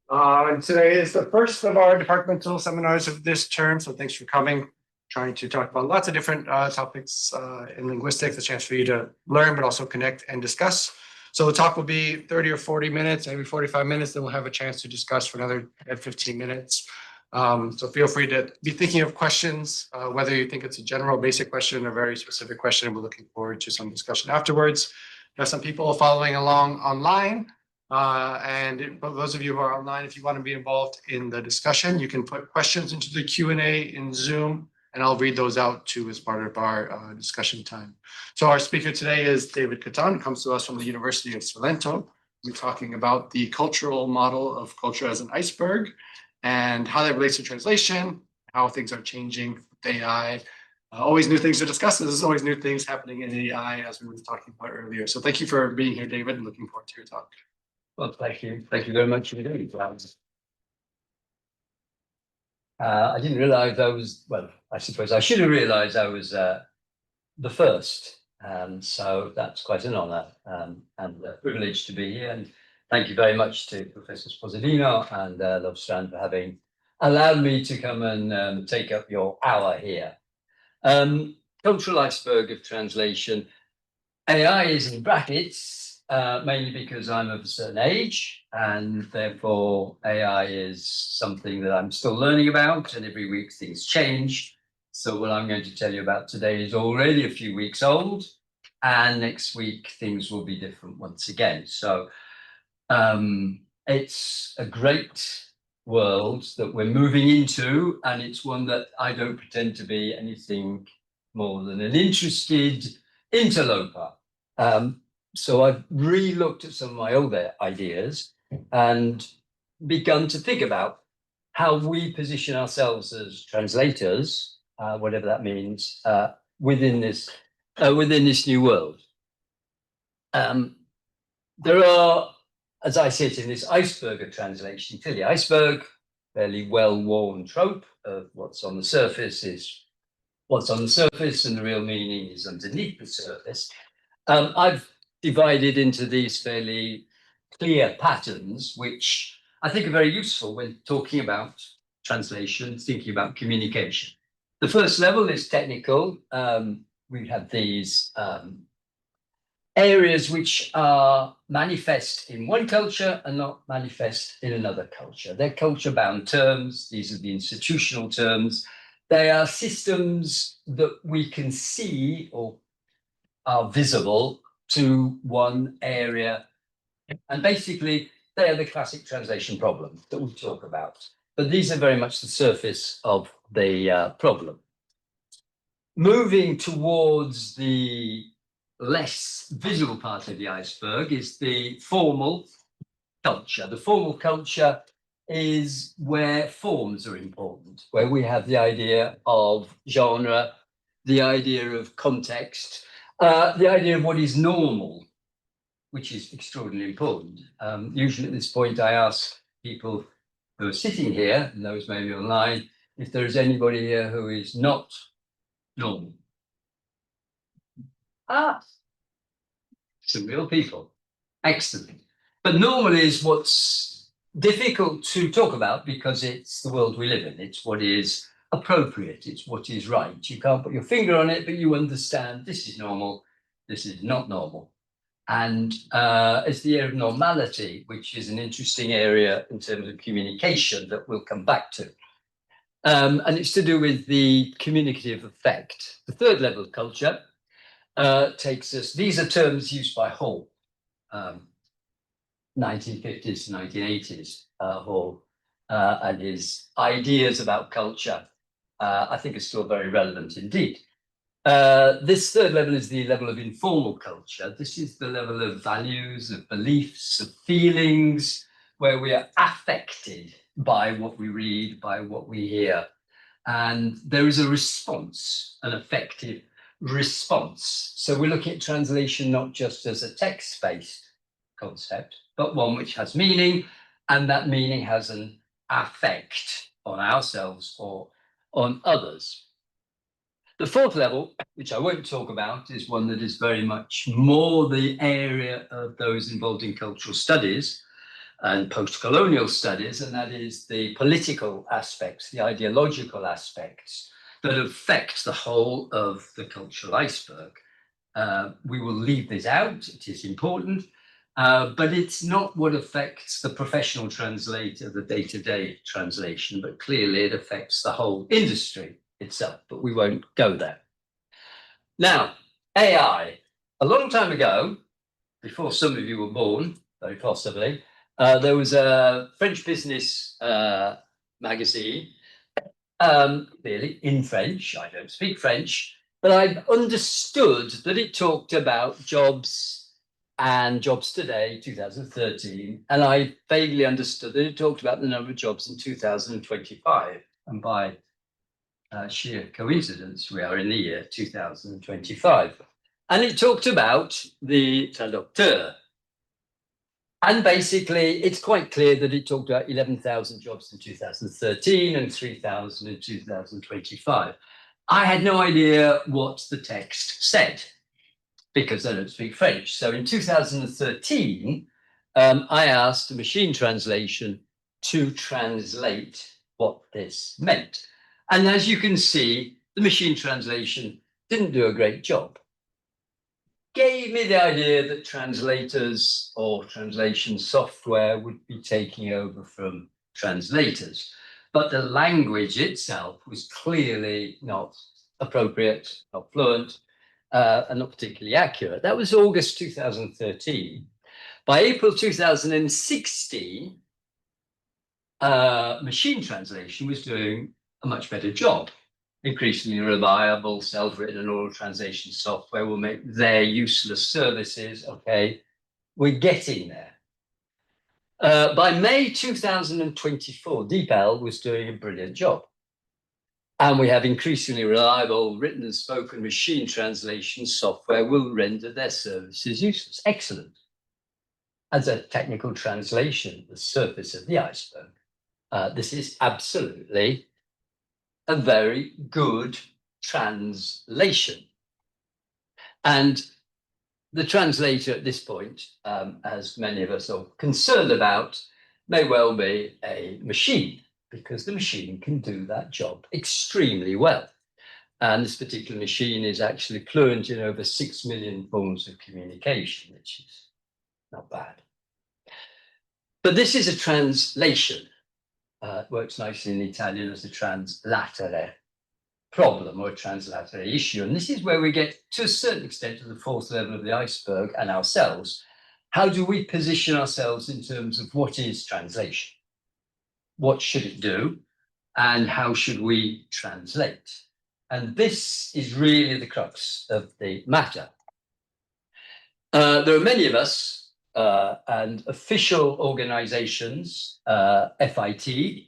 And today is the first of our departmental seminars of this term, so thanks for coming. Trying to talk about lots of different topics in linguistics, a chance for you to learn, but also connect and discuss. So the talk will be 30 or 40 minutes, maybe 45 minutes, then we'll have a chance to discuss for another 15 minutes. So feel free to be thinking of questions, whether you think it's a general basic question or a very specific question. We're looking forward to some discussion afterwards. We have some people following along online. And for those of you who are online, if you want to be involved in the discussion, you can put questions into the Q&A in Zoom, and I'll read those out too as part of our discussion time. So our speaker today is David Katan, comes to us from the University of Salento. We're talking about the cultural model of culture as an iceberg and how that relates to translation, how things are changing with AI. Always new things to discuss. There's always new things happening in AI, as we were talking about earlier. So thank you for being here, David, and looking forward to your talk. Well, thank you. Thank you very much for doing it. I didn't realize I was, well, I suppose I should have realized I was the first. So that's quite an honor and a privilege to be here. And thank you very much to Professor Sposodino and Lovestrand for having allowed me to come and take up your hour here. Cultural iceberg of translation. AI is in brackets. Mainly because I'm of a certain age, and therefore AI is something that I'm still learning about, and every week things change. So what I'm going to tell you about today is already a few weeks old, and next week things will be different once again. So it's a great world that we're moving into, and it's one that I don't pretend to be anything more than an interested interloper. So I've re-looked at some of my older ideas and begun to think about how we position ourselves as translators, whatever that means, within this new world. There are, as I see it in this iceberg of translation, clearly iceberg, fairly well-worn trope of what's on the surface is what's on the surface, and the real meaning is underneath the surface. I've divided into these fairly clear patterns, which I think are very useful when talking about translation, thinking about communication. The first level is technical. We have these areas which are manifest in one culture and not manifest in another culture. They're culture-bound terms. These are the institutional terms. They are systems that we can see or are visible to one area. And basically, they are the classic translation problem that we talk about. But these are very much the surface of the problem. Moving towards the less visible part of the iceberg is the formal culture. The formal culture is where forms are important, where we have the idea of genre, the idea of context, the idea of what is normal, which is extraordinarily important. Usually at this point, I ask people who are sitting here, and those maybe online, if there is anybody here who is not normal. Some real people. Excellent. But normal is what's difficult to talk about because it's the world we live in. It's what is appropriate. It's what is right. You can't put your finger on it, but you understand this is normal, this is not normal. And it's the area of normality, which is an interesting area in terms of communication that we'll come back to. And it's to do with the communicative effect. The third level of culture takes us, these are terms used by Hall, 1950s to 1980s, Hall, and his ideas about culture, I think are still very relevant indeed. This third level is the level of informal culture. This is the level of values, of beliefs, of feelings, where we are affected by what we read, by what we hear. And there is a response, an affective response. So we're looking at translation not just as a text-based concept, but one which has meaning, and that meaning has an affect on ourselves or on others. The fourth level, which I won't talk about, is one that is very much more the area of those involved in cultural studies, and post-colonial studies, and that is the political aspects, the ideological aspects that affect the whole of the cultural iceberg. We will leave this out, it is important, but it's not what affects the professional translator, the day-to-day translation, but clearly it affects the whole industry itself, but we won't go there. Now, AI. A long time ago, before some of you were born, very possibly, there was a French business magazine, really in French. I don't speak French, but I understood that it talked about jobs and jobs today, 2013, and I vaguely understood that it talked about the number of jobs in 2025. And by sheer coincidence, we are in the year 2025. And it talked about the traducteur. And basically, it's quite clear that it talked about 11,000 jobs in 2013 and 3,000 in 2025. I had no idea what the text said because I don't speak French. So in 2013, I asked the machine translation to translate what this meant. And as you can see, the machine translation didn't do a great job. Gave me the idea that translators or translation software would be taking over from translators. But the language itself was clearly not appropriate, not fluent, and not particularly accurate. That was August 2013. By April 2016, machine translation was doing a much better job. Increasingly reliable, self-written and oral translation software will make their useless services, okay, we're getting there. By May 2024, DeepL was doing a brilliant job. And we have increasingly reliable written and spoken machine translation software will render their services useless. Excellent. As a technical translation, the surface of the iceberg, this is absolutely a very good translation. And the translator at this point, as many of us are concerned about, may well be a machine, because the machine can do that job extremely well. And this particular machine is actually fluent in over 6 million forms of communication, which is not bad. But this is a translation. It works nicely in Italian as a translatere problem or a translatere issue. And this is where we get, to a certain extent, to the fourth level of the iceberg and ourselves. How do we position ourselves in terms of what is translation? What should it do? And how should we translate? And this is really the crux of the matter. There are many of us and official organizations, FIT,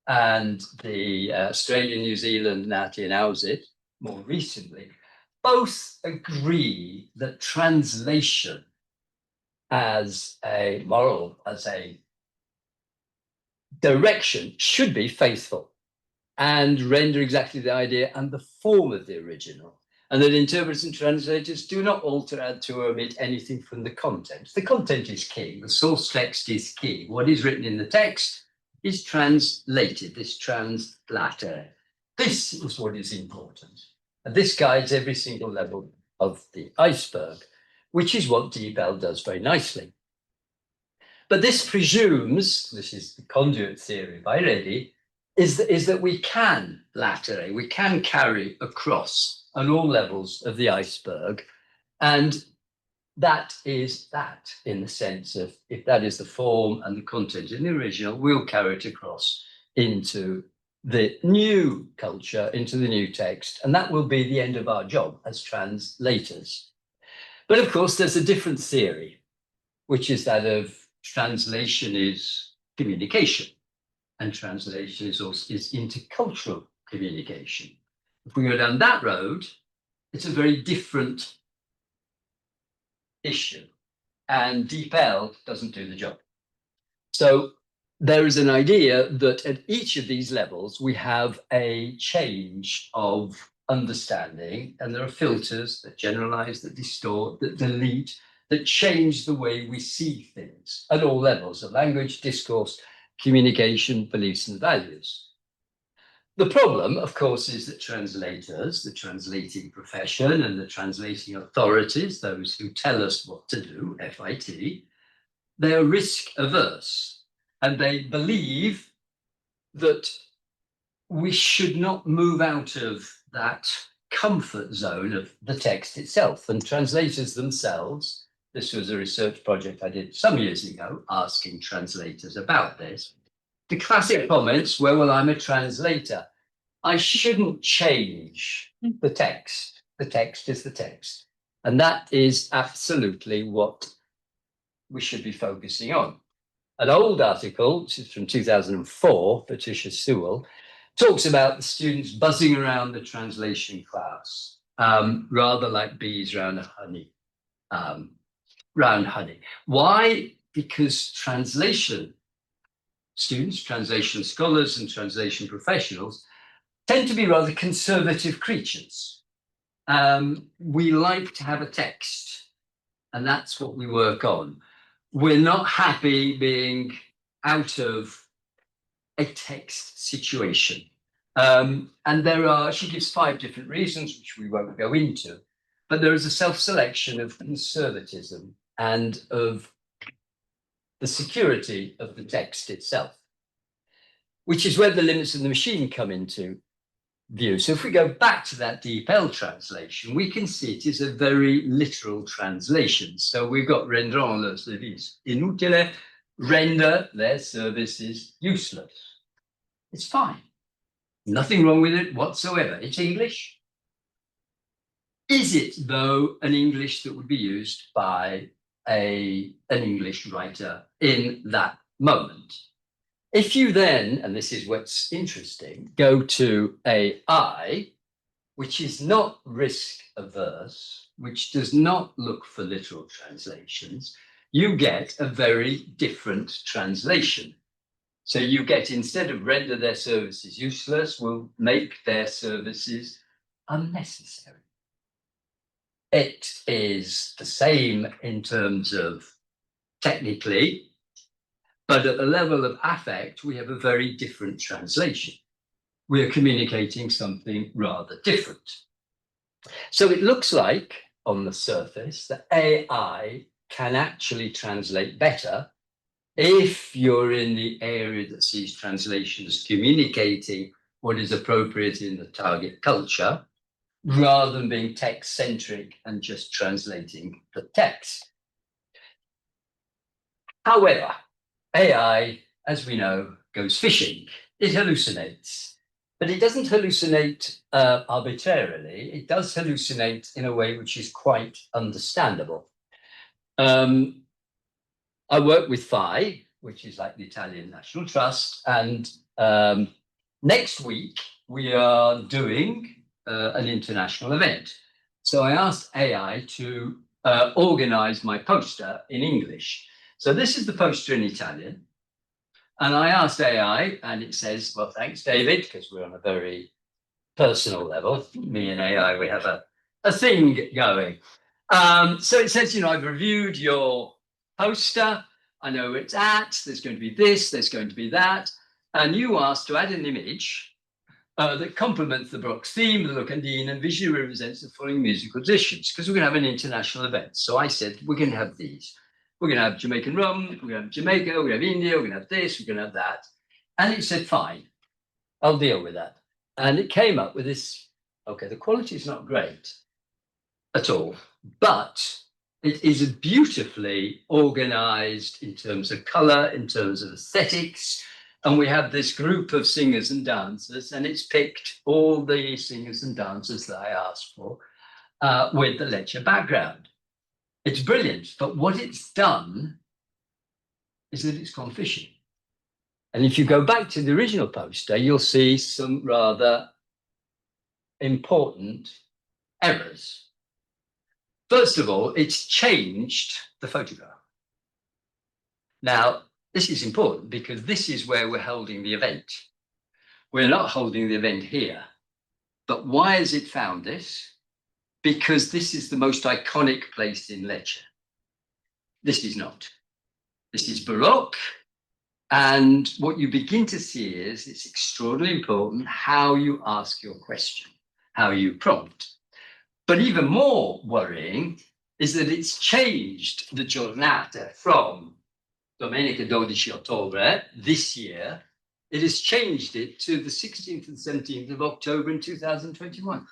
and the Australian, New Zealand, NATI and AUSIT, more recently, both agree that translation as a moral, as a direction should be faithful and render exactly the idea and the form of the original, and that interpreters and translators do not alter, add to, or omit anything from the content. The content is key, the source text is key. What is written in the text is translated, this translator. This is what is important. And this guides every single level of the iceberg, which is what DeepL does very nicely. But this presumes, this is the conduit theory by Reddy, is that we can laterate, we can carry across on all levels of the iceberg. And that is that, in the sense of, if that is the form and the content in the original, we'll carry it across into the new culture, into the new text, and that will be the end of our job as translators. But of course, there's a different theory, which is that of translation is communication, and translation is intercultural communication. If we go down that road, it's a very different issue, and DeepL doesn't do the job. So there is an idea that at each of these levels, we have a change of understanding, and there are filters that generalize, that distort, that delete, that change the way we see things at all levels of language, discourse, communication, beliefs, and values. The problem, of course, is that translators, the translating profession and the translating authorities, those who tell us what to do, FIT, they are risk averse, and they believe that we should not move out of that comfort zone of the text itself. And translators themselves, this was a research project I did some years ago, asking translators about this. The classic comments were, well, I'm a translator. I shouldn't change the text. The text is the text. And that is absolutely what we should be focusing on. An old article, which is from 2004, Patricia Sewell, talks about the students buzzing around the translation class, rather like bees around honey. Why? Because translation students, translation scholars, and translation professionals tend to be rather conservative creatures. We like to have a text, and that's what we work on. We're not happy being out of a text situation. And she gives 5 different reasons, which we won't go into, but there is a self-selection of conservatism and of the security of the text itself, which is where the limits of the machine come into view. So if we go back to that DeepL translation, we can see it is a very literal translation. So we've got rendront leur service inutile, render their services useless. It's fine. Nothing wrong with it whatsoever. It's English. Is it, though, an English that would be used by an English writer in that moment? If you then, and this is what's interesting, go to AI, which is not risk averse, which does not look for literal translations, you get a very different translation. So you get, instead of render their services useless, will make their services unnecessary. It is the same in terms of technically, but at the level of affect, we have a very different translation. We are communicating something rather different. So it looks like, on the surface, that AI can actually translate better if you're in the area that sees translations communicating what is appropriate in the target culture, rather than being text-centric and just translating the text. However, AI, as we know, goes fishing. It hallucinates, but it doesn't hallucinate arbitrarily. It does hallucinate in a way which is quite understandable. I work with FI, which is like the Italian National Trust, and next week we are doing an international event. So I asked AI to organize my poster in English. So this is the poster in Italian. And I asked AI, and it says, well, thanks, David, because we're on a very personal level. Me and AI, we have a thing going. So it says, I've reviewed your poster. I know where it's at. There's going to be this, there's going to be that. And you asked to add an image that complements the Brock's theme, the locandine, and visually represents the following musical traditions, because we're going to have an international event. So I said, we're going to have these. We're going to have Jamaican rum, we're going to have Jamaica, we're going to have India, we're going to have this, we're going to have that. And it said, fine, I'll deal with that. And it came up with this, okay, the quality is not great at all, but it is beautifully organized in terms of color, in terms of aesthetics. And we have this group of singers and dancers, and it's picked all the singers and dancers that I asked for with the lecture background. It's brilliant, but what it's done is that it's gone fishing. And if you go back to the original poster, you'll see some rather important errors. First of all, it's changed the photograph. Now, this is important because this is where we're holding the event. We're not holding the event here. But why has it found this? Because this is the most iconic place in Lecce. This is not. This is Baroque. And what you begin to see is it's extraordinarily important how you ask your question, how you prompt. But even more worrying is that it's changed the giornata from Domenica 12 Ottobre this year. It has changed it to the 16th and 17th of October in 2021.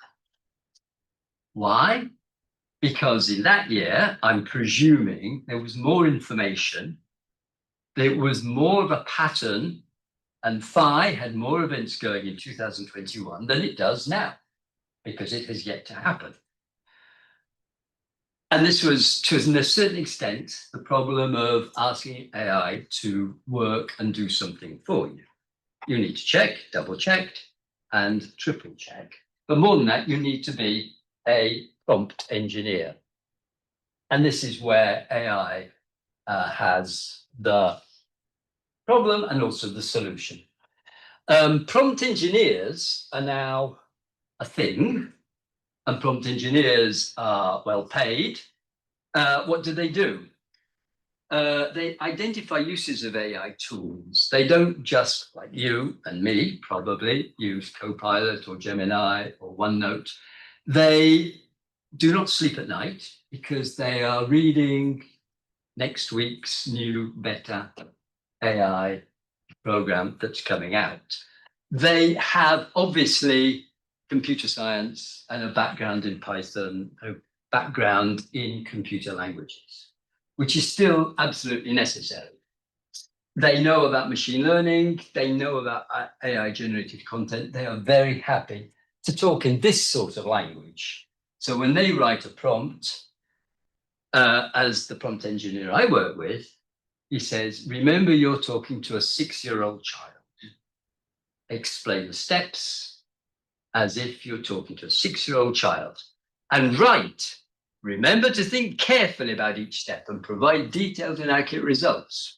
Why? Because in that year, I'm presuming there was more information, there was more of a pattern, and Phi had more events going in 2021 than it does now, because it has yet to happen. And this was, to a certain extent, the problem of asking AI to work and do something for you. You need to check, double check, and triple check. But more than that, you need to be a prompt engineer. And this is where AI has the problem and also the solution. Prompt engineers are now a thing, and prompt engineers are well paid. What do? They identify uses of AI tools. They don't just, like you and me, probably use Copilot or Gemini or OneNote. They do not sleep at night because they are reading next week's new beta AI program that's coming out. They have obviously computer science and a background in Python, a background in computer languages, which is still absolutely necessary. They know about machine learning, they know about AI generated content. They are very happy to talk in this sort of language. So when they write a prompt, as the prompt engineer I work with, he says, remember you're talking to a 6-year-old child. Explain the steps as if you're talking to a 6-year-old child. And write, remember to think carefully about each step and provide detailed and accurate results.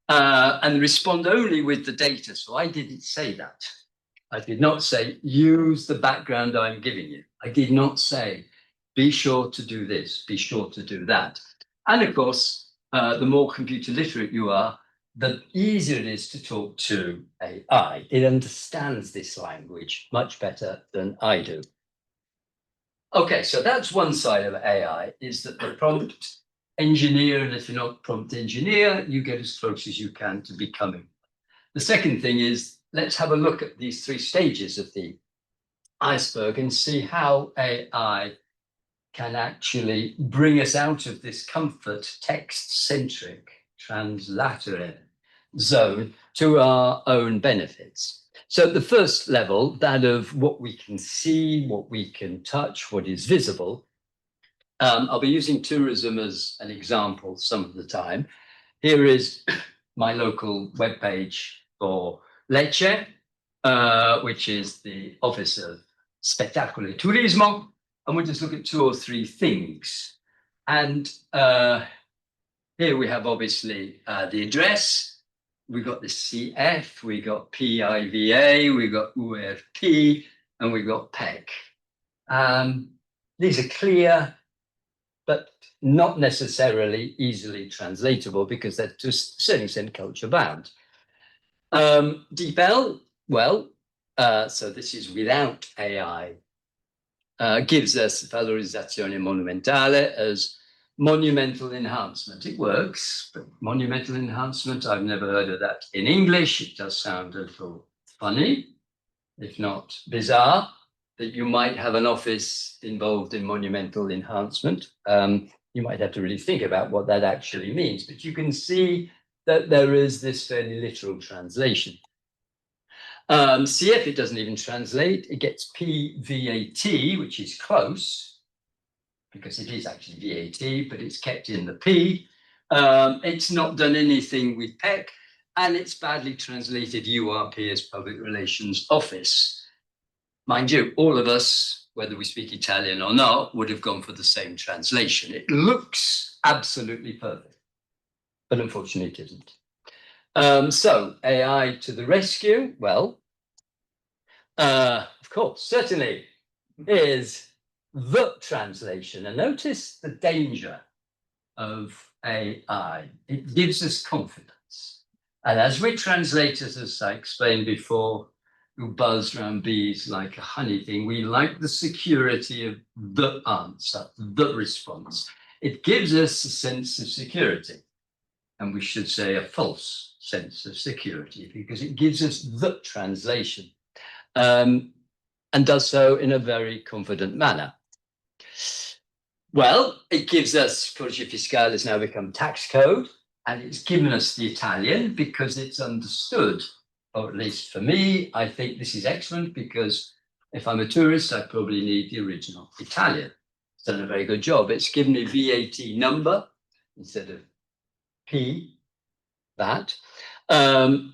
And respond only with the data. So I didn't say that. I did not say, use the background I'm giving you. I did not say, be sure to do this, be sure to do that. And of course, the more computer literate you are, the easier it is to talk to AI. It understands this language much better than I do. Okay, so that's one side of AI, is that the prompt engineer, and if you're not prompt engineer, you get as close as you can to becoming. The second thing is, let's have a look at these 3 stages of the iceberg and see how AI can actually bring us out of this comfort text-centric translatorate zone to our own benefits. So the first level, that of what we can see, what we can touch, what is visible. I'll be using tourism as an example some of the time. Here is my local webpage for Lecce, which is the Office of Spettacolo e Turismo. And we'll just look at 2 or 3 things. And here we have obviously the address. We got the CF, we got PIVA, we got URP, and we got PEC. These are clear, but not necessarily easily translatable because they're to a certain extent culture bound. DeepL, well, so this is without AI, gives us valorizzazione monumentale as monumental enhancement. It works, but monumental enhancement, I've never heard of that in English. It does sound a little funny, if not bizarre, that you might have an office involved in monumental enhancement. You might have to really think about what that actually means, but you can see that there is this fairly literal translation. CF, it doesn't even translate. It gets PVAT, which is close, because it is actually VAT, but it's kept in the P. It's not done anything with PEC, and it's badly translated URP as Public Relations Office. Mind you, all of us, whether we speak Italian or not, would have gone for the same translation. It looks absolutely perfect, but unfortunately it isn't. So AI to the rescue, well, of course, certainly is the translation. And notice the danger of AI? It gives us confidence. And as we translators, as I explained before, who buzz around bees like a honey thing, we like the security of the answer, the response. It gives us a sense of security. And we should say a false sense of security because it gives us the translation and does so in a very confident manner. Well, it gives us, Codice Fiscale has now become tax code, and it's given us the Italian because it's understood, or at least for me, I think this is excellent because if I'm a tourist, I probably need the original Italian. It's done a very good job. It's given me VAT number instead of P, that. Public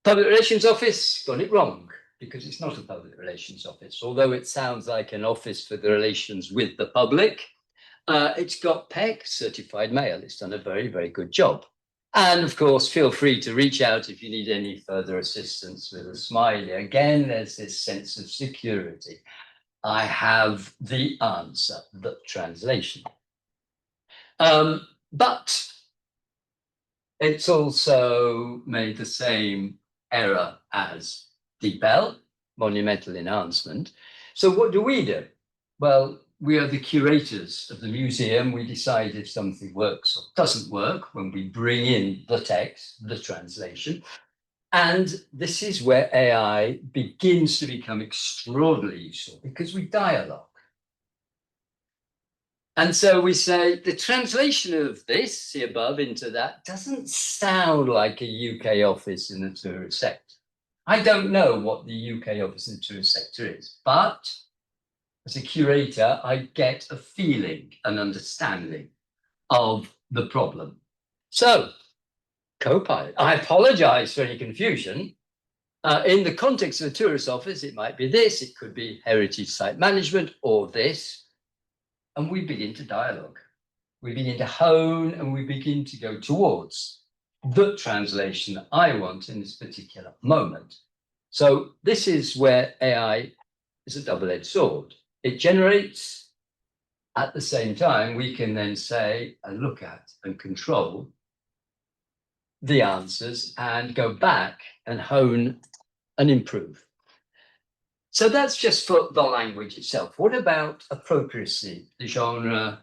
Relations Office got it wrong because it's not a public relations office. Although it sounds like an office for the relations with the public, it's got PEC, certified mail. It's done a very, very good job. And of course, feel free to reach out if you need any further assistance with a smiley. Again, there's this sense of security. I have the answer, the translation. But it's also made the same error as DeepL, monumental enhancement. So what do? Well, we are the curators of the museum. We decide if something works or doesn't work when we bring in the text, the translation. And this is where AI begins to become extraordinarily useful because we dialogue. And so we say the translation of this, see above, into that doesn't sound like a UK office in the tourist sector. I don't know what the UK office in the tourist sector is, but as a curator, I get a feeling, an understanding of the problem. So, Copilot, I apologize for any confusion. In the context of a tourist office, it might be this, it could be heritage site management or this. And we begin to dialogue. We begin to hone and we begin to go towards the translation I want in this particular moment. So this is where AI is a double-edged sword. It generates, at the same time, we can then say and look at and control the answers and go back and hone and improve. So that's just for the language itself. What about appropriacy, the genre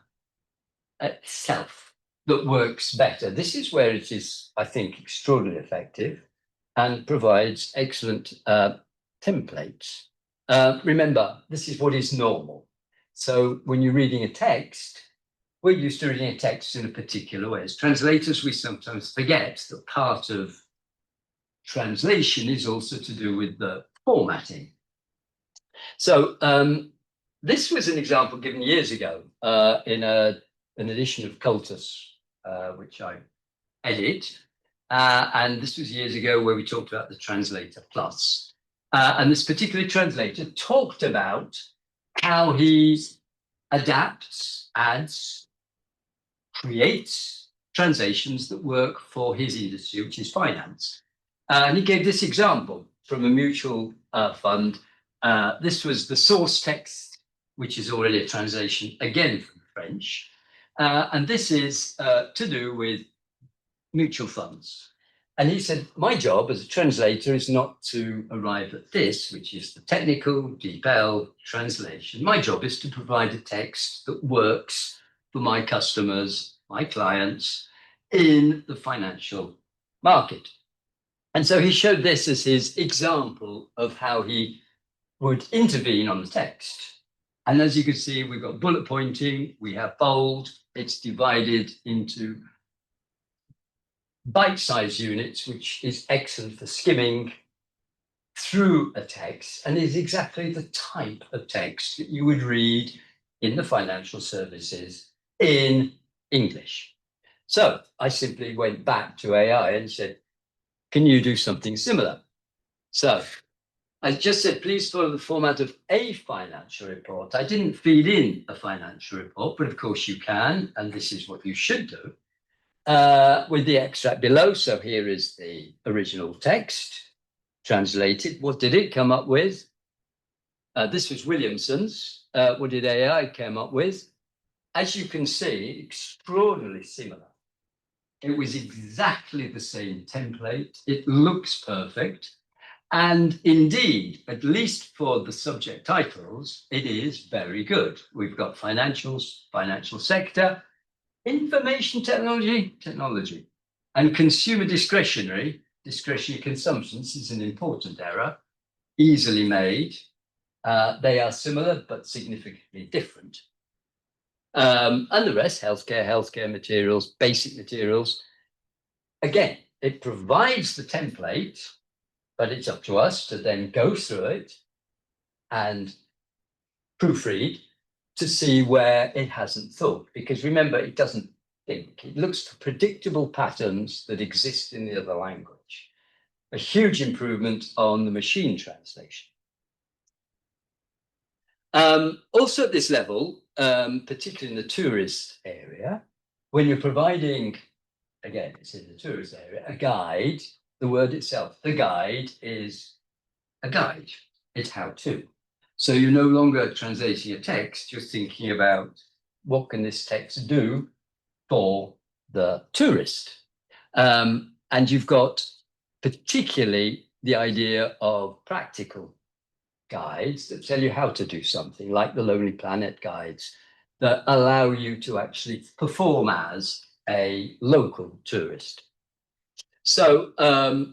itself that works better? This is where it is, I think, extraordinarily effective and provides excellent templates. Remember, this is what is normal. So when you're reading a text, we're used to reading a text in a particular way. As translators, we sometimes forget that part of translation is also to do with the formatting. So this was an example given years ago in an edition of Cultus, which I edit. And this was years ago where we talked about the Translator Plus. And this particular translator talked about how he adapts, adds, creates translations that work for his industry, which is finance. And he gave this example from a mutual fund. This was the source text, which is already a translation, again from French. And this is to do with mutual funds. And he said, my job as a translator is not to arrive at this, which is the technical DeepL translation. My job is to provide a text that works for my customers, my clients in the financial market. And so he showed this as his example of how he would intervene on the text. And as you can see, we've got bullet pointing, we have bold, it's divided into bite-sized units, which is excellent for skimming through a text and is exactly the type of text that you would read in the financial services in English. So I simply went back to AI and said, can you do something similar? So I just said, please follow the format of a financial report. I didn't feed in a financial report, but of course you can, and this is what you should do. With the extract below. So here is the original text translated. What did it come up with? This was Williamson's. What did AI come up with? as you can see, extraordinarily similar. It was exactly the same template. It looks perfect. And indeed, at least for the subject titles, it is very good. We've got financials, financial sector, information technology, and consumer discretionary consumptions is an important error, easily made. They are similar, but significantly different. And the rest, healthcare materials, basic materials. Again, it provides the template, but it's up to us to then go through it and proofread to see where it hasn't thought. Because remember, it doesn't think. It looks for predictable patterns that exist in the other language. A huge improvement on the machine translation. Also at this level, particularly in the tourist area, when you're providing, again, it's in the tourist area, a guide, the word itself, the guide is a guide. It's how to. So you're no longer translating a text, you're thinking about what can this text do for the tourist. And you've got particularly the idea of practical guides that tell you how to do something, like the Lonely Planet guides, that allow you to actually perform as a local tourist. So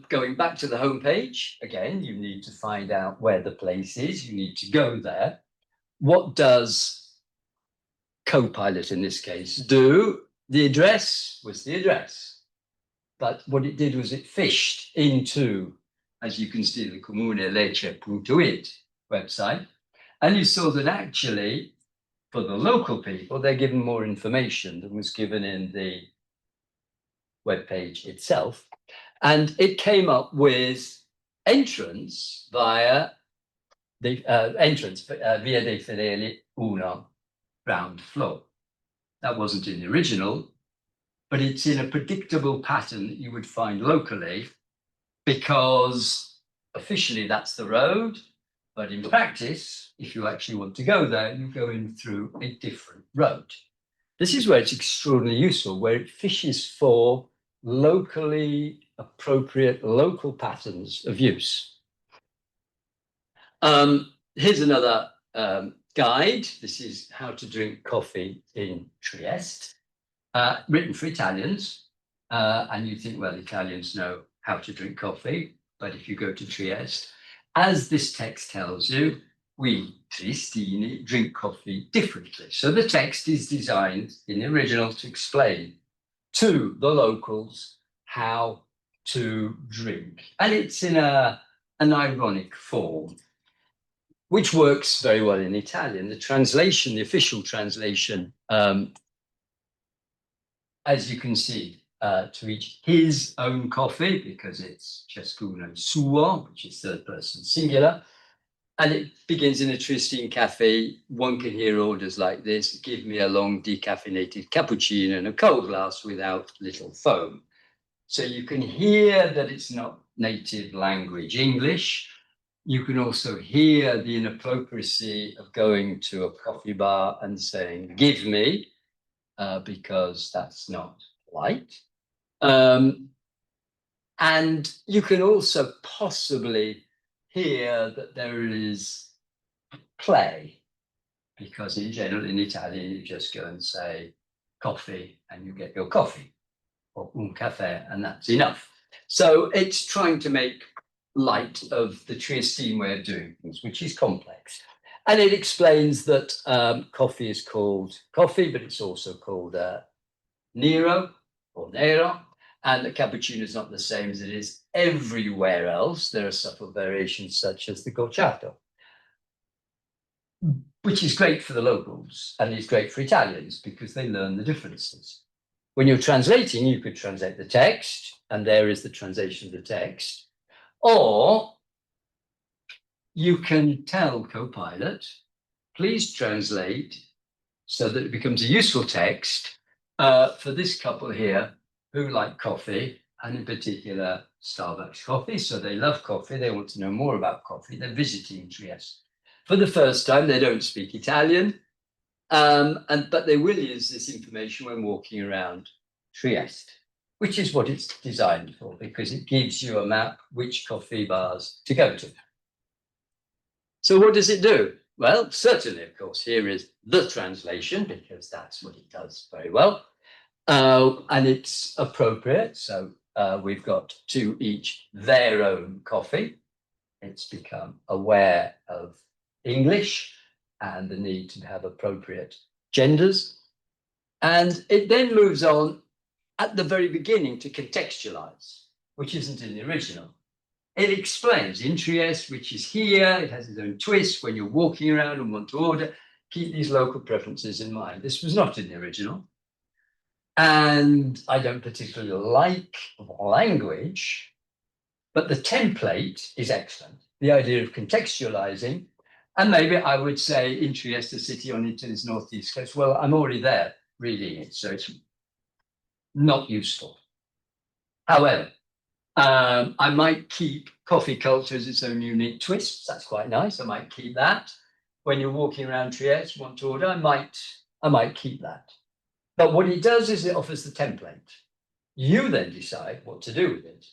going back to the homepage, again, you need to find out where the place is. You need to go there. What does Copilot in this case do? The address was the address. But what it did was it fished into, as you can see, the comunelecce.it website. And you saw that actually, for the local people, they're given more information than was given in the webpage itself. And it came up with entrance via the via dei Fedeli Uno ground floor. That wasn't in the original, but it's in a predictable pattern that you would find locally, because officially that's the road, but in practice, if you actually want to go there, you go in through a different road. This is where it's extraordinarily useful, where it fishes for locally appropriate local patterns of use. Here's another guide. This is how to drink coffee in Trieste, written for Italians. And you think, well, Italians know how to drink coffee, but if you go to Trieste, as this text tells you, we Triestini drink coffee differently. So the text is designed in the original to explain to the locals how to drink. And it's in an ironic form, which works very well in Italian. The translation, the official translation, as you can see, to each his own coffee, because it's ciascuno suo, which is third person singular. And it begins in a Triestine cafe. One can hear orders like this: give me a long decaffeinated cappuccino and a cold glass without little foam. So you can hear that it's not native language English. You can also hear the inappropriacy of going to a coffee bar and saying, give me, because that's not polite. And you can also possibly hear that there is play, because in general in Italian you just go and say coffee and you get your coffee, or un caffè, and that's enough. So it's trying to make light of the Triestine way of doing things, which is complex. And it explains that coffee is called coffee, but it's also called Nero or Nero, and the cappuccino is not the same as it is everywhere else. There are subtle variations such as the gocciato, which is great for the locals and is great for Italians because they learn the differences. When you're translating, you could translate the text, and there is the translation of the text, or you can tell Copilot, please translate so that it becomes a useful text for this couple here who like coffee, and in particular Starbucks coffee. So they love coffee, they want to know more about coffee, they're visiting Trieste. For the first time, they don't speak Italian, But they will use this information when walking around Trieste, which is what it's designed for, because it gives you a map which coffee bars to go to. So what does it do? Well, certainly, of course, here is the translation, because that's what it does very well. And it's appropriate. So we've got to each their own coffee. It's become aware of English and the need to have appropriate genders. And it then moves on at the very beginning to contextualize, which isn't in the original. It explains in Trieste, which is here, it has its own twist. When you're walking around and want to order, keep these local preferences in mind. This was not in the original. And I don't particularly like language, but the template is excellent. The idea of contextualizing, and maybe I would say in Trieste, a city on Italy's northeast coast, well, I'm already there reading it, so it's not useful. However, I might keep coffee culture as its own unique twist. That's quite nice. I might keep that. When you're walking around Trieste, want to order, I might keep that. But what it does is it offers the template. You then decide what to do with it.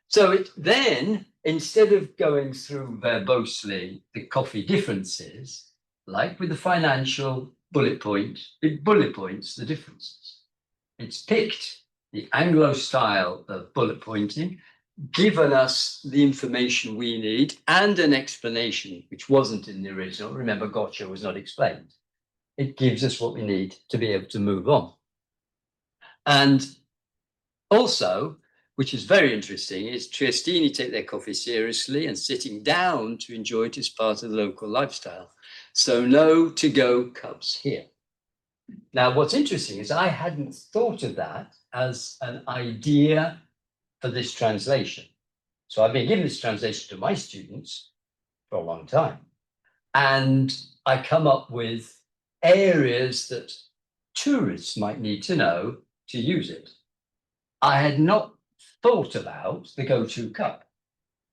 So it then, instead of going through verbosely the coffee differences, like with the financial bullet point, it bullet points the differences. It's picked the Anglo style of bullet pointing, given us the information we need and an explanation, which wasn't in the original. Remember, gotcha was not explained. It gives us what we need to be able to move on. And also, which is very interesting, is Triestini take their coffee seriously and sitting down to enjoy it as part of the local lifestyle. So no to-go cups here. Now, what's interesting is I hadn't thought of that as an idea for this translation. So I've been giving this translation to my students for a long time. And I come up with areas that tourists might need to know to use it. I had not thought about the go-to cup,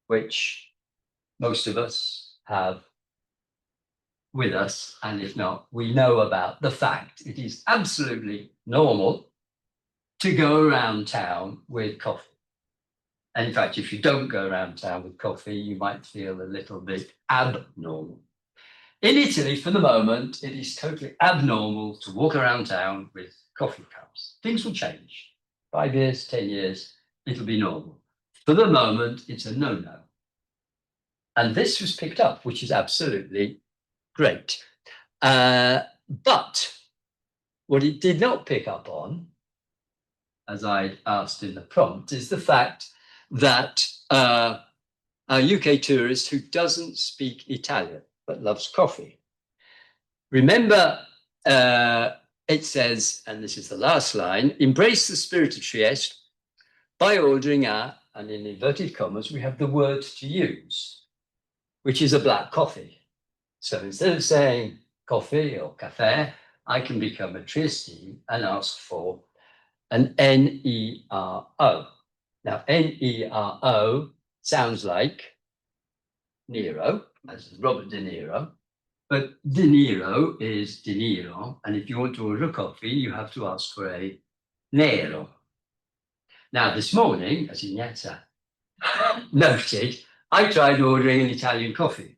which most of us have with us, and if not, we know about the fact it is absolutely normal to go around town with coffee. And in fact, if you don't go around town with coffee, you might feel a little bit abnormal. In Italy, for the moment, it is totally abnormal to walk around town with coffee cups. Things will change. 5 years, 10 years, it'll be normal. For the moment, it's a no-no. And this was picked up, which is absolutely great. But what it did not pick up on, as I asked in the prompt, is the fact that a UK tourist who doesn't speak Italian but loves coffee. Remember, it says, and this is the last line, embrace the spirit of Trieste by ordering and in inverted commas, we have the word to use, which is a black coffee. So instead of saying coffee or café, I can become a Triestine and ask for an N-E-R-O. Now, N-E-R-O sounds like Nero, as Robert De Niro, but De Niro is De Niro, and if you want to order a coffee, you have to ask for a Nero. Now, this morning, as Ignazia noted, I tried ordering an Italian coffee.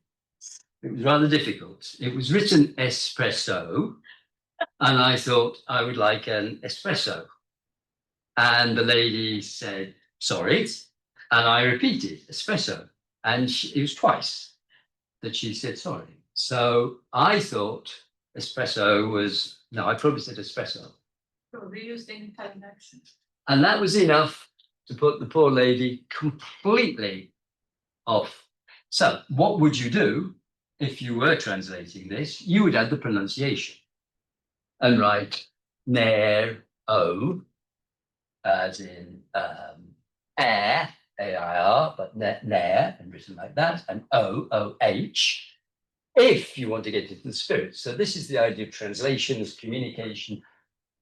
It was rather difficult. It was written espresso, and I thought I would like an espresso. And the lady said, sorry, and I repeated espresso. And it was twice that she said sorry. So I thought espresso was, no, I probably said espresso. Probably used in Italian accent. And that was enough to put the poor lady completely off. So what would you do if you were translating this? You would add the pronunciation and write Nero, as in air, A-I-R, but Nair, and written like that, and O-O-H, if you want to get into the spirit. So this is the idea of translation as communication,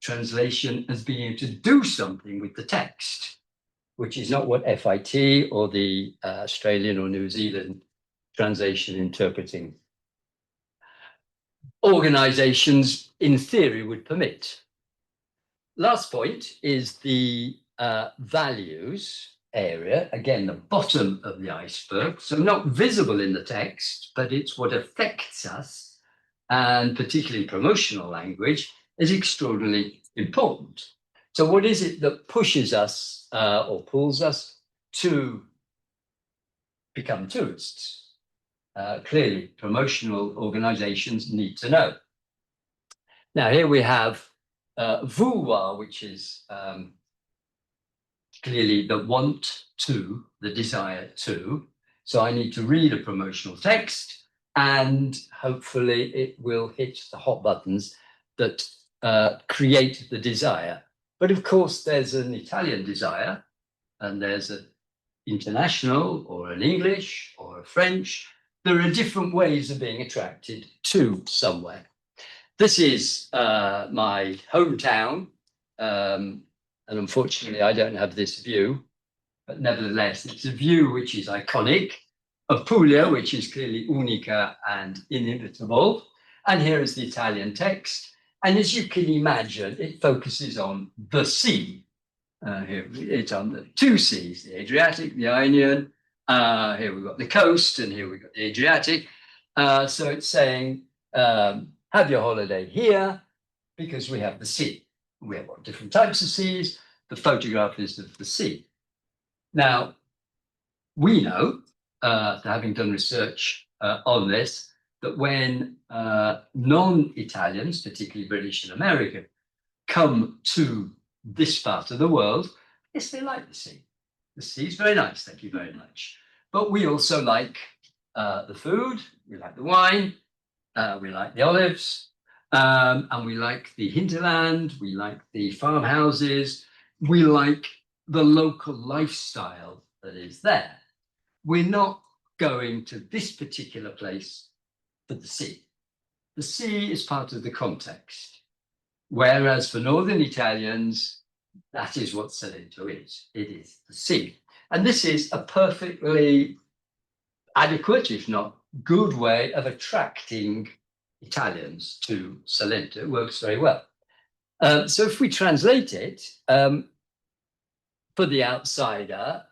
translation as being able to do something with the text, which is not what FIT or the Australian or New Zealand translation interpreting organizations in theory would permit. Last point is the values area, again, the bottom of the iceberg. So not visible in the text, but it's what affects us, and particularly promotional language is extraordinarily important. So what is it that pushes us or pulls us to become tourists? Clearly, promotional organizations need to know. Now, here we have vouloir, which is clearly the want to, the desire to. So I need to read a promotional text, and hopefully it will hit the hot buttons that create the desire. But of course, there's an Italian desire, and there's an international or an English or a French. There are different ways of being attracted to somewhere. This is my hometown, and unfortunately I don't have this view, but nevertheless it's a view which is iconic of Puglia, which is clearly unica and inimitable. And here is the Italian text. And as you can imagine, it focuses on the sea. Here it's on the two seas, the Adriatic, the Ionian. Here we've got the coast, and here we've got the Adriatic. So it's saying, have your holiday here because we have the sea. We have different types of seas. The photograph is of the sea. Now, we know, having done research on this, that when non-Italians, particularly British and American, come to this part of the world, yes, they like the sea. The sea is very nice, thank you very much. But we also like the food, we like the wine, we like the olives, and we like the hinterland, we like the farmhouses, we like the local lifestyle that is there. We're not going to this particular place for the sea. The sea is part of the context. Whereas for Northern Italians, that is what Salento is. It is the sea. And this is a perfectly adequate, if not good way of attracting Italians to Salento. It works very well. So if we translate it for the outsider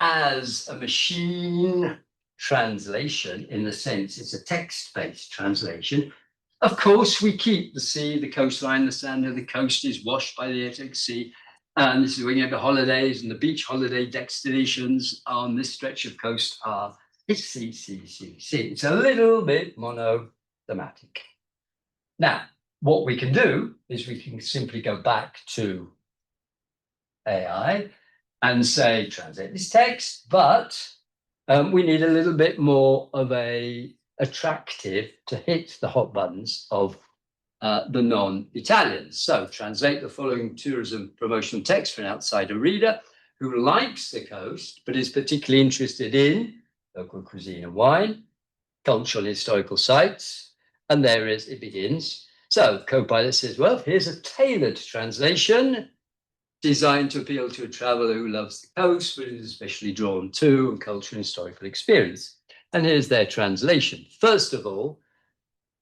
as a machine translation, in the sense it's a text-based translation, of course we keep the sea, the coastline, the sand of the coast is washed by the Essex Sea. And this is when you have the holidays, and the beach holiday destinations on this stretch of coast are it's sea, sea, sea, sea. It's a little bit monothematic. Now, what we can do is we can simply go back to AI and say, translate this text, but we need a little bit more of a attractive to hit the hot buttons of the non-Italians. So translate the following tourism promotional text for an outsider reader who likes the coast, but is particularly interested in local cuisine and wine, cultural and historical sites. And there it begins. So Copilot says, well, here's a tailored translation designed to appeal to a traveler who loves the coast, but is especially drawn to cultural and historical experience. And here's their translation. First of all,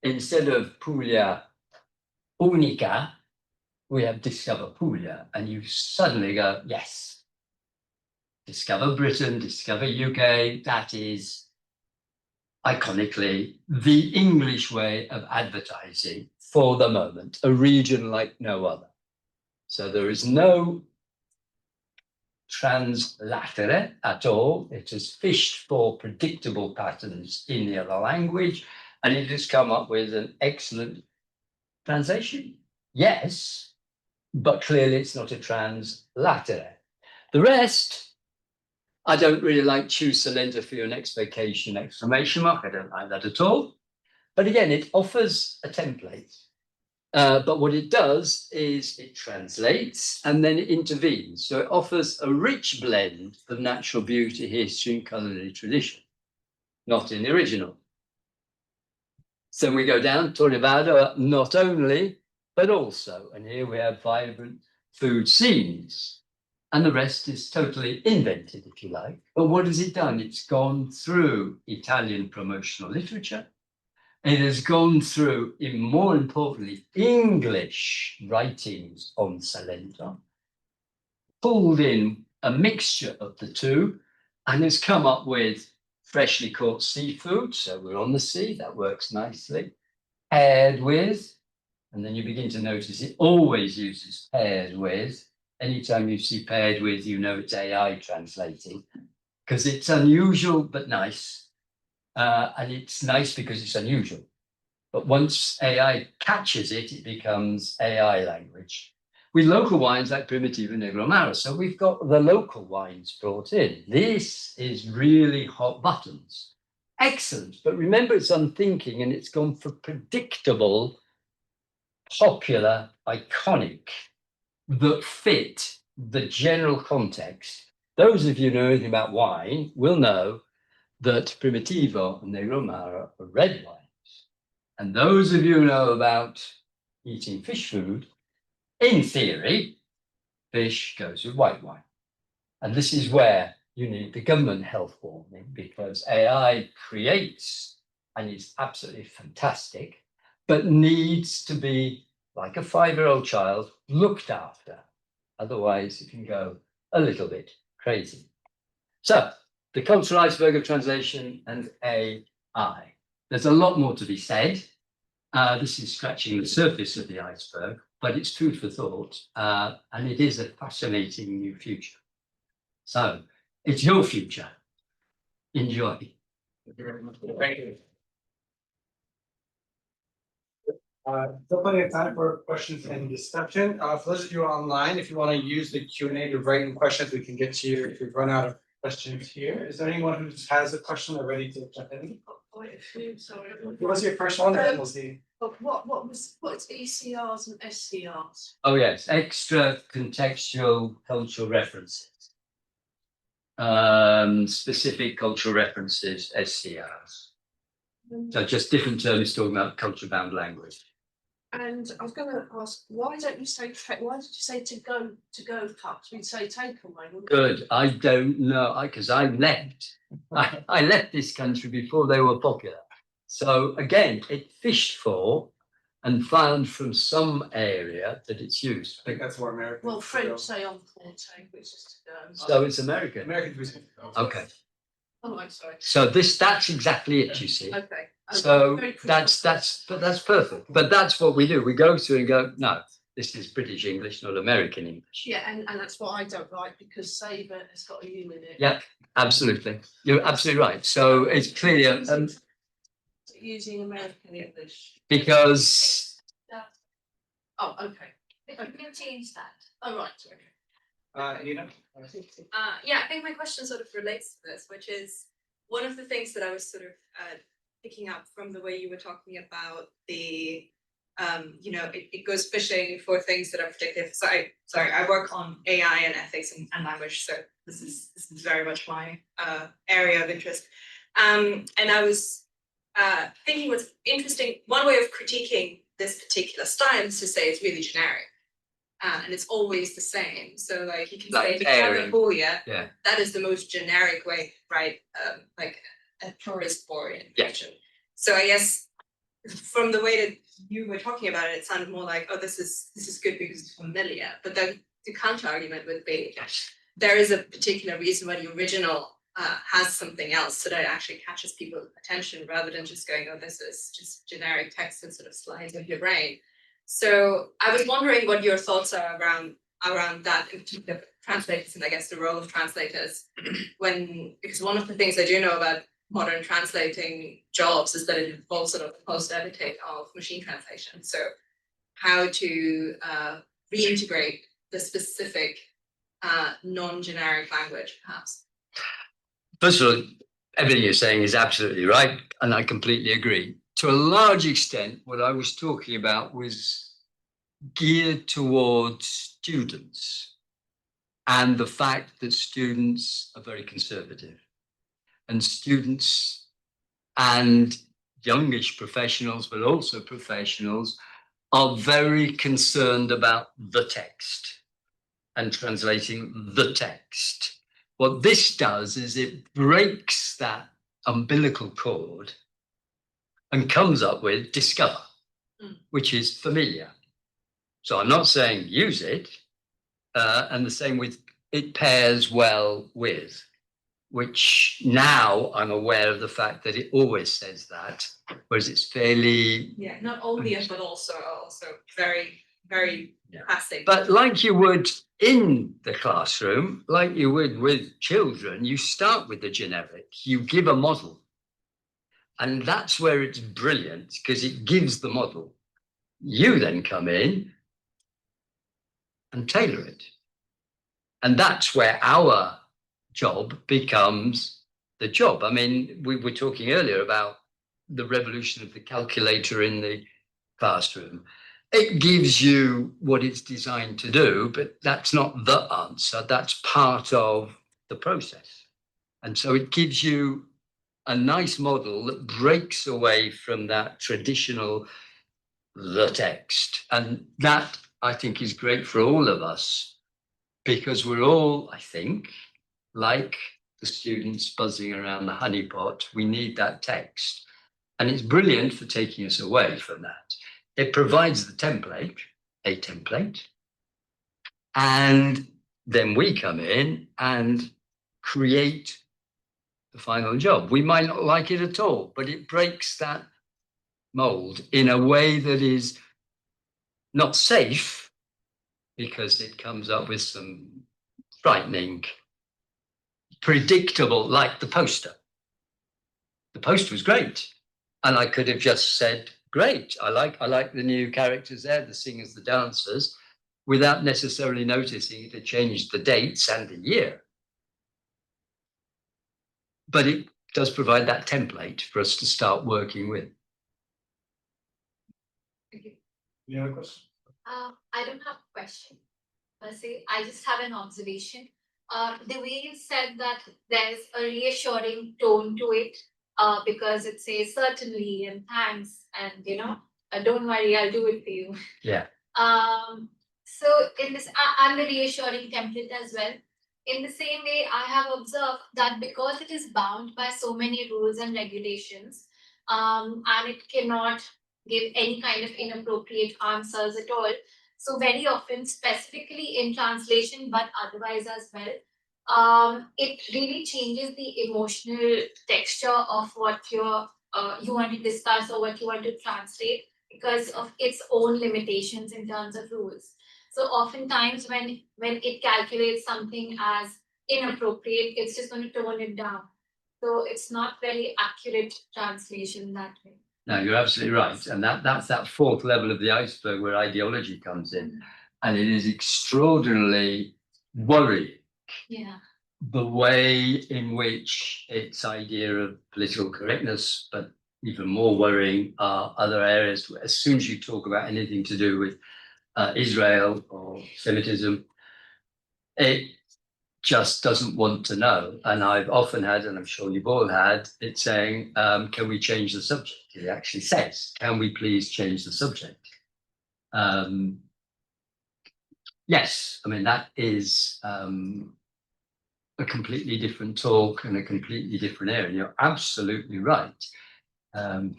instead of Puglia unica, we have discover Puglia, and you suddenly go, yes, discover Britain, discover UK. That is iconically the English way of advertising for the moment, a region like no other. So there is no translatere at all. It has fished for predictable patterns in the other language, and it has come up with an excellent translation. Yes, but clearly it's not a translatere. The rest, I don't really like choose Salento for your next vacation, exclamation mark. I don't like that at all. But again, it offers a template. But what it does is it translates and then it intervenes. So it offers a rich blend of natural beauty, history, and culinary tradition, not in the original. So we go down, Tornevado, not only, but also. And here we have vibrant food scenes. And the rest is totally invented, if you like. But what has it done? It's gone through Italian promotional literature, It has gone through, in more importantly, English writings on Salento, pulled in a mixture of the two, and has come up with freshly caught seafood. So we're on the sea, that works nicely. Paired with, and then you begin to notice it always uses paired with. Anytime you see paired with, you know it's AI translating, because it's unusual but nice. And it's nice because it's unusual. But once AI catches it, it becomes AI language. With local wines like Primitivo and Negro Amaro, so we've got the local wines brought in. This is really hot buttons. Excellent, but remember it's unthinking and it's gone for predictable, popular, iconic, that fit the general context. Those of you who know anything about wine will know that Primitivo and Negro Amaro are red wines. And those of you who know about eating fish food, in theory, fish goes with white wine. And this is where you need the government health warning, because AI creates and is absolutely fantastic, but needs to be, like a 5-year-old child, looked after. Otherwise, it can go a little bit crazy. So, the cultural iceberg of translation and AI. There's a lot more to be said. This is scratching the surface of the iceberg, but it's food for thought, and it is a fascinating new future. So it's your future. Enjoy. Thank you. Still plenty of time for questions and discussion. For those of you online, if you want to use the Q&A to write in questions, we can get to you if we've run out of questions here. Is there anyone who has a question or ready to jump in? Quite a few, sorry. What was your first one? And we'll see. But what's ECRs and SCRs? Oh yes, extra contextual cultural references. Specific cultural references, SCRs. So just different terms talking about culture bound language. And I was going to ask, why don't you say why did you say to go cups? We'd say takeaway. Good. I don't know, because I left. I left this country before they were popular. So again, it fished for and found from some area that it's used. I think that's more American. Well, French say on forte, which is to go. So it's American. Americans we say to go. Okay. Oh, I'm sorry. So that's exactly it, you see. Okay. So that's perfect. But that's what we do. We go through and go, no, this is British English, not American English. Yeah, and that's what I don't like, because Sabre has got a U in it. Yeah, absolutely. You're absolutely right. So it's clear Using American English. because Oh, okay. We can change that. Oh, right. Okay. Anita? Yeah, I think my question sort of relates to this, which is one of the things that I was sort of picking up from the way you were talking about the, it goes fishing for things that are predictive. So I work on AI and ethics and language, so this is very much my area of interest. And I was thinking what's interesting, one way of critiquing this particular style is to say it's really generic. And it's always the same. So like you can Like say California, yeah, that is the most generic way, right? Like a tourist orientation. Yeah. So I guess from the way that you were talking about it, it sounded more like, oh, this is good because it's familiar. But then the counter argument would be, there is a particular reason why the original has something else, so that it actually catches people's attention rather than just going, oh, this is just generic text that sort of slides into your brain. So I was wondering what your thoughts are around that, in particular translators, and I guess the role of translators, because one of the things I do know about modern translating jobs is that it involves sort of the post-editing of machine translation. So how to reintegrate the specific non-generic language, perhaps. First of all, everything you're saying is absolutely right, and I completely agree. To a large extent, what I was talking about was geared towards students and the fact that students are very conservative, and students and youngish professionals, but also professionals, are very concerned about the text and translating the text. What this does is it breaks that umbilical cord and comes up with discover, which is familiar. So I'm not saying use it, and the same with it pairs well with, which now I'm aware of the fact that it always says that, whereas it's fairly. Yeah, not only but also very, very classic. But like you would in the classroom, like you would with children, you start with the generic, you give a model. And that's where it's brilliant, because it gives the model. You then come in and tailor it. And that's where our job becomes the job. I mean, we were talking earlier about the revolution of the calculator in the classroom. It gives you what it's designed to do, but that's not the answer. That's part of the process. And so it gives you a nice model that breaks away from that traditional the text. And that, I think, is great for all of us, because we're all, I think, like the students buzzing around the honeypot, we need that text. And it's brilliant for taking us away from that. It provides the template, a template, and then we come in and create the final job. We might not like it at all, but it breaks that mold in a way that is not safe, because it comes up with some frightening, predictable, like the poster. The poster was great. And I could have just said, great, I like the new characters there, the singers, the dancers, without necessarily noticing it had changed the dates and the year. But it does provide that template for us to start working with. Any other questions? I don't have a question per se. I just have an observation. The way you said that there's a reassuring tone to it, because it says certainly and thanks, and don't worry, I'll do it for you. Yeah. So in this, and the reassuring template as well. In the same way, I have observed that because it is bound by so many rules and regulations, and it cannot give any kind of inappropriate answers at all. So very often, specifically in translation, but otherwise as well, it really changes the emotional texture of what you want to discuss or what you want to translate, because of its own limitations in terms of rules. So oftentimes when it calculates something as inappropriate, it's just going to tone it down. So it's not very accurate translation that way. No, you're absolutely right. And that's that fourth level of the iceberg where ideology comes in. And it is extraordinarily worrying. Yeah. The way in which its idea of political correctness, but even more worrying are other areas. As soon as you talk about anything to do with Israel or Semitism, it just doesn't want to know. And I've often had, and I'm sure you've all had, it saying, can we change the subject? It actually says, can we please change the subject? Yes, I mean, that is a completely different talk and a completely different area. And you're absolutely right. And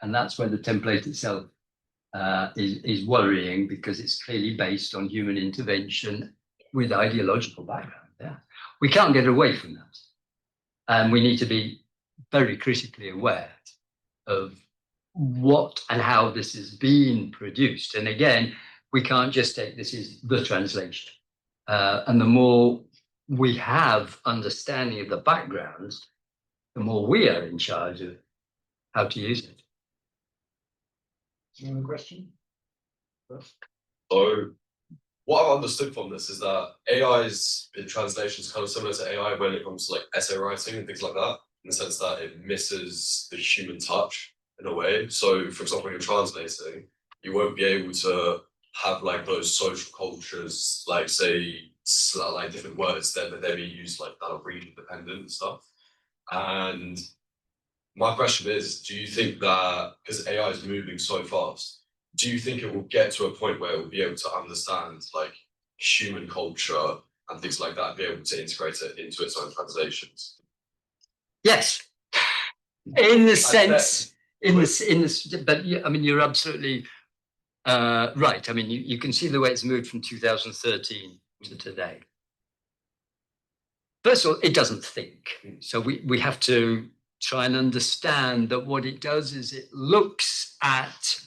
that's where the template itself is worrying, because it's clearly based on human intervention with ideological background. Yeah, we can't get away from that, and we need to be very critically aware of what and how this is being produced. And again, we can't just take this as the translation. And the more we have understanding of the backgrounds, the more we are in charge of how to use it. Any other question? So what I've understood from this is that AI's in translation is kind of similar to AI when it comes to like essay writing and things like that, in the sense that it misses the human touch in a way. So for example, when you're translating, you won't be able to have like those social cultures, like say like different words that they be used like that are region dependent and stuff. And my question is, do you think that because AI is moving so fast, do you think it will get to a point where it will be able to understand like human culture and things like that, and be able to integrate it into its own translations? Yes, in the sense, But I mean, you're absolutely right. I mean, you can see the way it's moved from 2013 to today. First of all, it doesn't think. So we have to try and understand that what it does is it looks at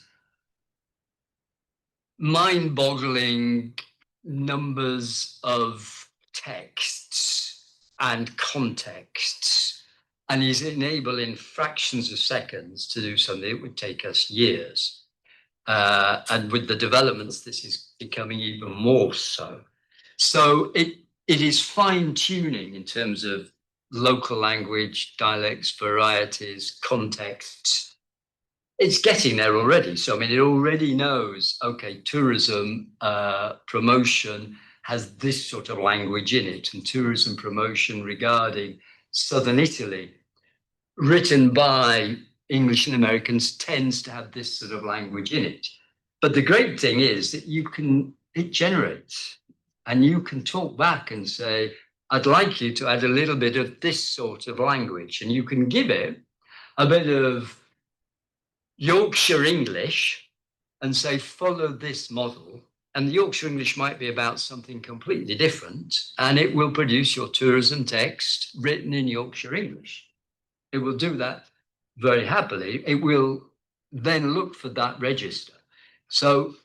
mind-boggling numbers of texts and contexts, and is enabled in fractions of seconds to do something that would take us years. And with the developments, this is becoming even more so. So it is fine-tuning in terms of local language, dialects, varieties, contexts. It's getting there already. So, I mean, it already knows, okay, tourism promotion has this sort of language in it, and tourism promotion regarding southern Italy, written by English and Americans, tends to have this sort of language in it. But the great thing is that it generates, and you can talk back and say, I'd like you to add a little bit of this sort of language, and you can give it a bit of Yorkshire English and say, follow this model. And the Yorkshire English might be about something completely different, and it will produce your tourism text written in Yorkshire English. It will do that very happily. It will then look for that register. So,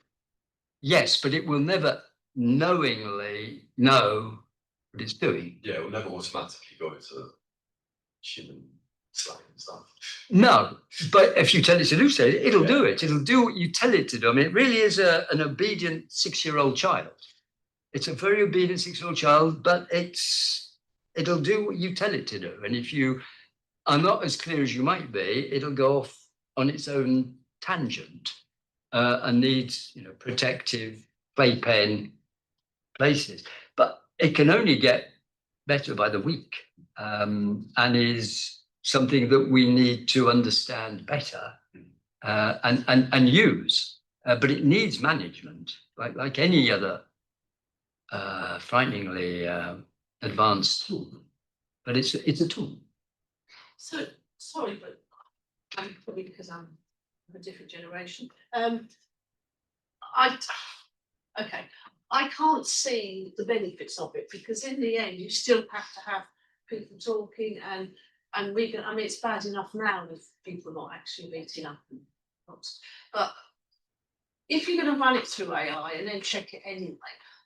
yes, but it will never knowingly know what it's doing. Yeah, it will never automatically go into human slang and stuff. No, but if you tell it to do so, it'll do it. It'll do what you tell it to do. I mean, it really is an obedient 6-year-old child. It's a very obedient 6-year-old child, but it'll do what you tell it to do. And if you are not as clear as you might be, it'll go off on its own tangent and needs, protective playpen places. But it can only get better by the week, and is something that we need to understand better and use. But it needs management, like any other frighteningly advanced tool. But it's a tool. So, sorry, but probably because I'm of a different generation. I can't see the benefits of it, because in the end, you still have to have people talking and we can. I mean, it's bad enough now if people are not actually meeting up. But if you're going to run it through AI and then check it anyway,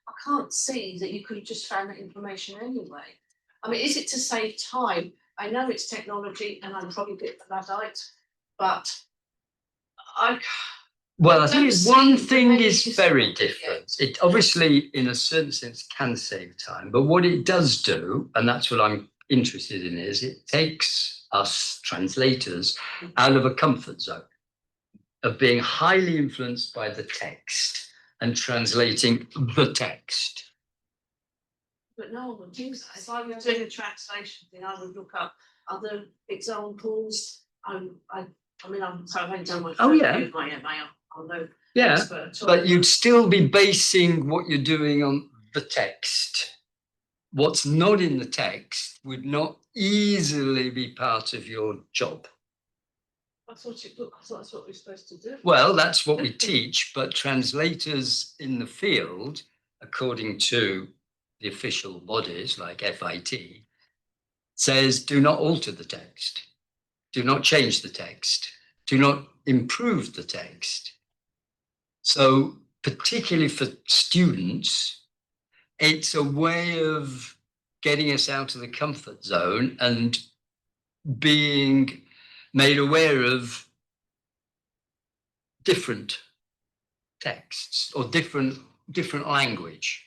I can't see that you could have just found that information anyway. I mean, is it to save time? I know it's technology, and I'm probably a bit of a Luddite, but Well, I think one thing is is very different. It obviously, in a certain sense, can save time, but what it does do, and that's what I'm interested in, is it takes us translators out of a comfort zone of being highly influenced by the text and translating the text. But no one would do that. If I was doing a translation thing, I would look up other examples. I'm sorry, I don't want to use my MA. I'm no expert. But you'd still be basing what you're doing on the text. What's not in the text would not easily be part of your job. I thought that's what we're supposed to do. Well, that's what we teach, but translators in the field, according to the official bodies like FIT, says do not alter the text, do not change the text, do not improve the text. So particularly for students, it's a way of getting us out of the comfort zone and being made aware of different texts or different language.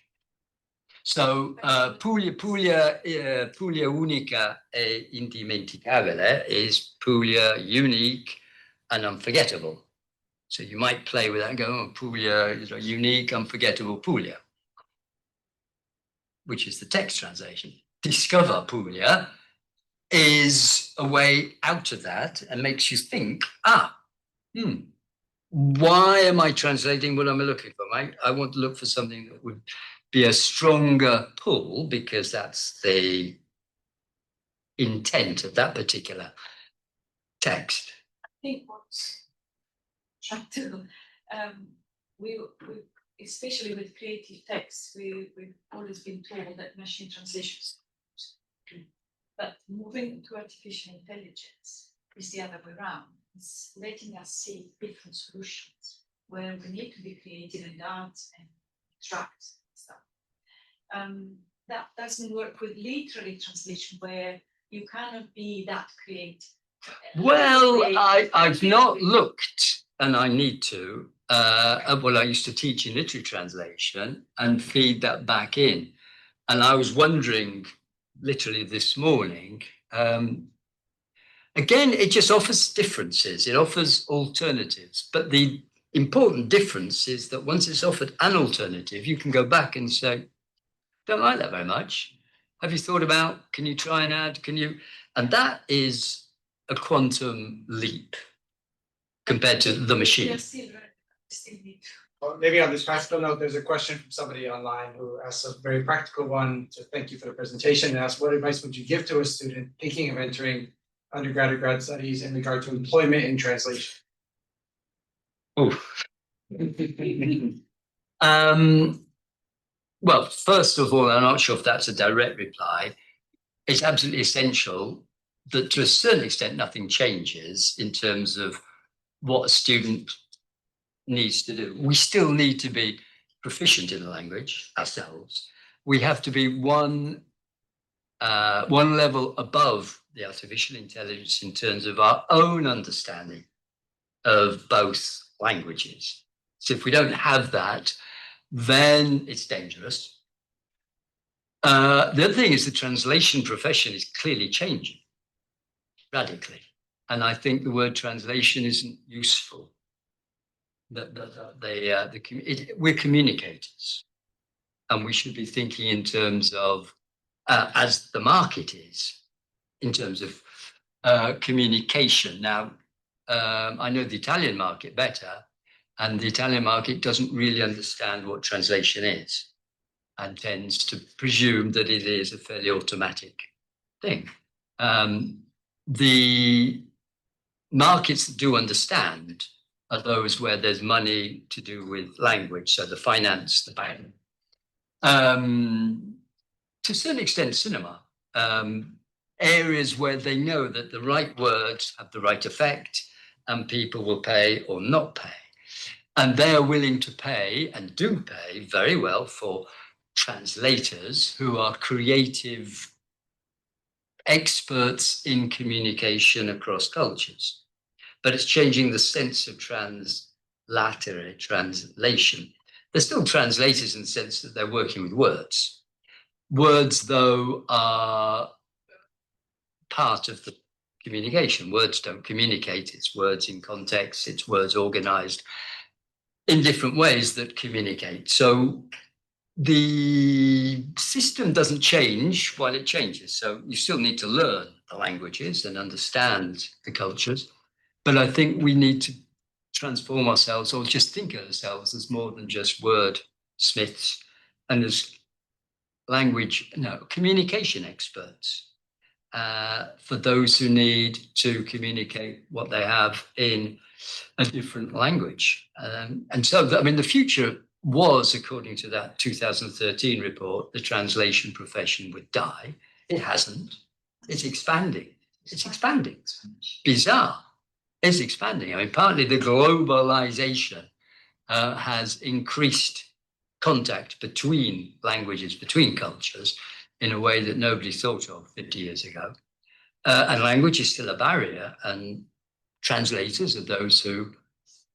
So Puglia unica e indimenticabile is Puglia unique and unforgettable. So you might play with that and go, oh, Puglia is a unique, unforgettable Puglia, which is the text translation. Discover Puglia is a way out of that and makes you think, why am I translating what I'm looking for? I want to look for something that would be a stronger pull, because that's the intent of that particular text. think what's trying to we especially with creative text, we've always been told that machine translations, but moving to artificial intelligence is the other way around. It's letting us see different solutions where we need to be creative and dance and extract stuff. That doesn't work with literary translation where you cannot be that creative. Well, I've not looked, and I need to. Well, I used to teach in literary translation and feed that back in. And I was wondering, literally this morning, again, it just offers differences. It offers alternatives. But the important difference is that once it's offered an alternative, you can go back and say, don't like that very much. Have you thought about, can you try and add, can you? And that is a quantum leap compared to the machine. Yes, still need to. Well, maybe on this practical note, there's a question from somebody online who asks a very practical one to thank you for the presentation and asks, what advice would you give to a student thinking of entering undergrad or grad studies in regard to employment in translation? Oh. Well, first of all, I'm not sure if that's a direct reply. It's absolutely essential that to a certain extent, nothing changes in terms of what a student needs to do. We still need to be proficient in the language ourselves. We have to be one level above the artificial intelligence in terms of our own understanding of both languages. So if we don't have that, then it's dangerous. The other thing is the translation profession is clearly changing radically. And I think the word translation isn't useful. We're communicators. And we should be thinking in terms of, as the market is, in terms of communication. Now, I know the Italian market better, and the Italian market doesn't really understand what translation is and tends to presume that it is a fairly automatic thing. The markets that do understand are those where there's money to do with language, so the finance, the bank. To a certain extent, cinema. Areas where they know that the right words have the right effect and people will pay or not pay. And they are willing to pay and do pay very well for translators who are creative experts in communication across cultures. But it's changing the sense of translation. They're still translators in the sense that they're working with words. Words, though, are part of the communication. Words don't communicate. It's words in context. It's words organized in different ways that communicate. So the system doesn't change while it changes. So you still need to learn the languages and understand the cultures. But I think we need to transform ourselves or just think of ourselves as more than just wordsmiths and as communication experts for those who need to communicate what they have in a different language. And so, the future was, according to that 2013 report, the translation profession would die. It hasn't. It's expanding. It's expanding. Bizarre. It's expanding. Partly the globalization has increased contact between languages, between cultures, in a way that nobody thought of 50 years ago. And language is still a barrier, and translators are those who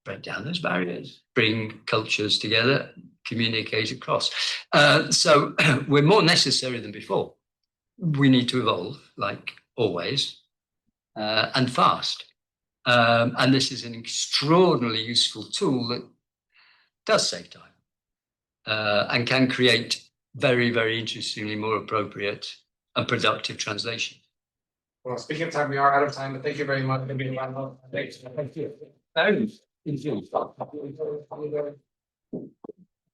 break down those barriers, bring cultures together, communicate across. So we're more necessary than before. We need to evolve, like always, and fast. And this is an extraordinarily useful tool that does save time and can create very, very interestingly more appropriate and productive translation. Well, speaking of time, we are out of time, but thank you very much. Thank you. Thank you.